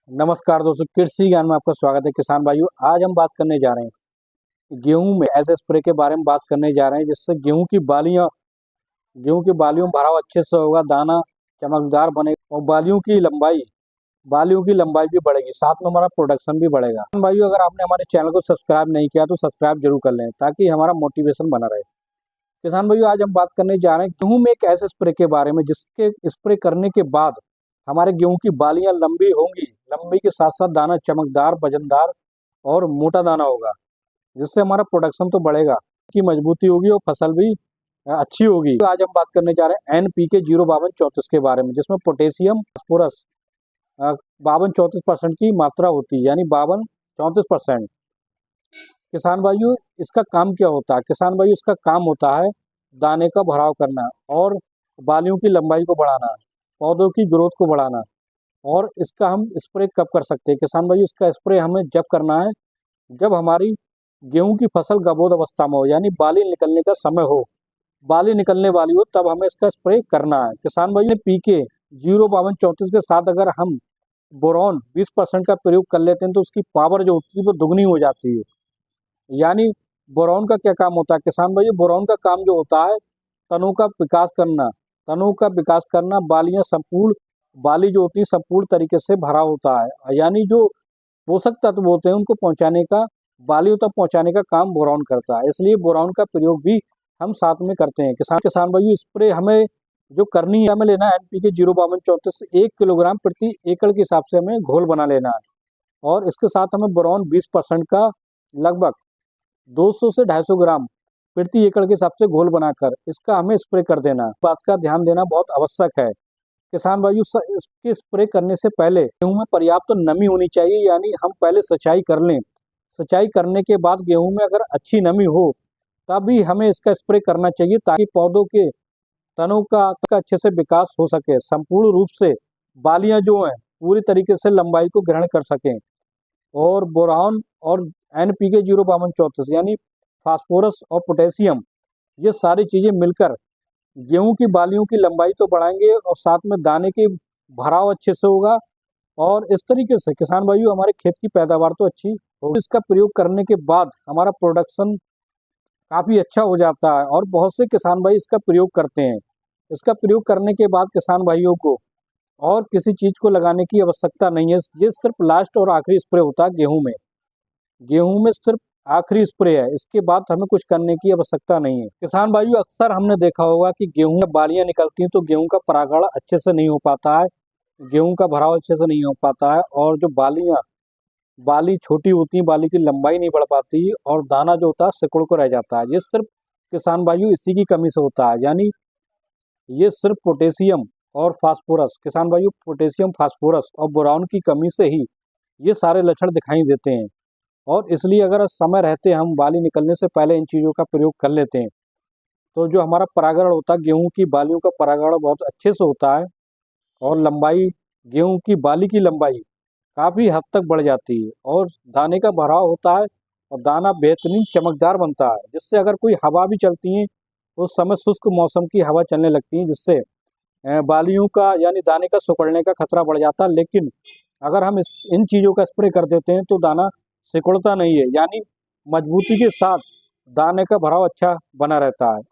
नमस्कार दोस्तों, कृषि ज्ञान में आपका स्वागत है। किसान भाइयों, आज हम बात करने जा रहे हैं गेहूं में ऐसे स्प्रे के बारे में बात करने जा रहे हैं जिससे गेहूं की बालियों में भराव अच्छे से होगा, दाना चमकदार बनेगा और बालियों की लंबाई भी बढ़ेगी, साथ में हमारा प्रोडक्शन भी बढ़ेगा। किसान भाइयों, अगर आपने हमारे चैनल को सब्सक्राइब नहीं किया तो सब्सक्राइब जरूर कर लें ताकि हमारा मोटिवेशन बना रहे। किसान भाइयों, आज हम बात करने जा रहे हैं गेहूं में एक ऐसे स्प्रे के बारे में जिसके स्प्रे करने के बाद हमारे गेहूं की बालियां लंबी होंगी, लंबी के साथ साथ दाना चमकदार, वजनदार और मोटा दाना होगा, जिससे हमारा प्रोडक्शन तो बढ़ेगा, की मजबूती होगी और फसल भी अच्छी होगी। तो आज हम बात करने जा रहे हैं NPK 05234 के बारे में, जिसमें पोटेशियम फास्फोरस 52-34% की मात्रा होती है, यानी 52-34%। किसान भाइयों, इसका काम क्या होता है? किसान भाइयों, इसका काम होता है दाने का भराव करना और बालियों की लंबाई को बढ़ाना, पौधों की ग्रोथ को बढ़ाना। और इसका हम स्प्रे कब कर सकते हैं? किसान भाइयों, इसका स्प्रे हमें जब करना है जब हमारी गेहूं की फसल गबोध अवस्था में हो, यानी बाली निकलने का समय हो, बाली निकलने वाली हो, तब हमें इसका स्प्रे करना है। किसान भाइयों, PK 05234 के साथ अगर हम बोरॉन 20% का प्रयोग कर लेते हैं तो उसकी पावर जो होती है वो दुगनी हो जाती है। यानी बोरॉन का क्या काम होता है? किसान भाइयों, बोरॉन का काम जो होता है तनों का विकास करना, बाली जो होती है संपूर्ण तरीके से भरा होता है, यानी जो पोषक तत्व होते हैं उनको पहुंचाने का, बालियों तक पहुंचाने का काम बोरॉन करता है। इसलिए बोरॉन का प्रयोग भी हम साथ में करते हैं। किसान भाइयों, स्प्रे हमें जो करनी है, हमें लेना है NPK 05234 1 किलोग्राम प्रति एकड़ के हिसाब से हमें घोल बना लेना है। और इसके साथ हमें बोरॉन 20% का लगभग 200 से 250 ग्राम प्रति एकड़ के हिसाब से घोल बनाकर इसका हमें स्प्रे कर देना है। बात का ध्यान देना बहुत आवश्यक है। किसान भाइयों, इसके स्प्रे करने से पहले गेहूं में पर्याप्त तो नमी होनी चाहिए, यानी हम पहले सिंचाई कर लें। सिंचाई करने के बाद गेहूं में अगर अच्छी नमी हो तभी हमें इसका स्प्रे करना चाहिए, ताकि पौधों के तनों का अच्छे से विकास हो सके, संपूर्ण रूप से बालियां जो हैं पूरी तरीके से लंबाई को ग्रहण कर सकें। और बोरान और NPK 05234 यानी फास्फोरस और पोटेशियम, ये सारी चीजें मिलकर गेहूं की बालियों की लंबाई तो बढ़ाएंगे और साथ में दाने के भराव अच्छे से होगा। और इस तरीके से किसान भाइयों, हमारे खेत की पैदावार तो अच्छी होगी। इसका प्रयोग करने के बाद हमारा प्रोडक्शन काफी अच्छा हो जाता है और बहुत से किसान भाई इसका प्रयोग करते हैं। इसका प्रयोग करने के बाद किसान भाइयों को और किसी चीज को लगाने की आवश्यकता नहीं है। ये सिर्फ लास्ट और आखिरी स्प्रे होता है गेहूं में सिर्फ आखिरी स्प्रे है, इसके बाद हमें कुछ करने की आवश्यकता नहीं है। किसान भाइयों, अक्सर हमने देखा होगा कि गेहूं में बालियां निकलती हैं तो गेहूं का परागण अच्छे से नहीं हो पाता है, गेहूं का भराव अच्छे से नहीं हो पाता है, और जो बाली छोटी होती है, बाली की लंबाई नहीं बढ़ पाती और दाना जो होता है सिकुड़ को रह जाता है। ये सिर्फ किसान भाइयों इसी की कमी से होता है, यानी ये सिर्फ पोटेशियम और फास्फोरस, किसान भाइयों पोटेशियम, फास्फोरस और बोरान की कमी से ही ये सारे लक्षण दिखाई देते हैं। और इसलिए अगर समय रहते हम बाली निकलने से पहले इन चीज़ों का प्रयोग कर लेते हैं तो जो हमारा परागण होता है, गेहूं की बालियों का परागण बहुत अच्छे से होता है और गेहूं की बाली की लंबाई काफ़ी हद तक बढ़ जाती है और दाने का भराव होता है और दाना बेहतरीन चमकदार बनता है, जिससे अगर कोई हवा भी चलती है उस समय शुष्क मौसम की हवा चलने लगती है, जिससे बालियों का यानी दाने का सिकुड़ने का खतरा बढ़ जाता है। लेकिन अगर हम इन चीज़ों का स्प्रे कर देते हैं तो दाना सिकुड़ता नहीं है, यानी मजबूती के साथ दाने का भराव अच्छा बना रहता है।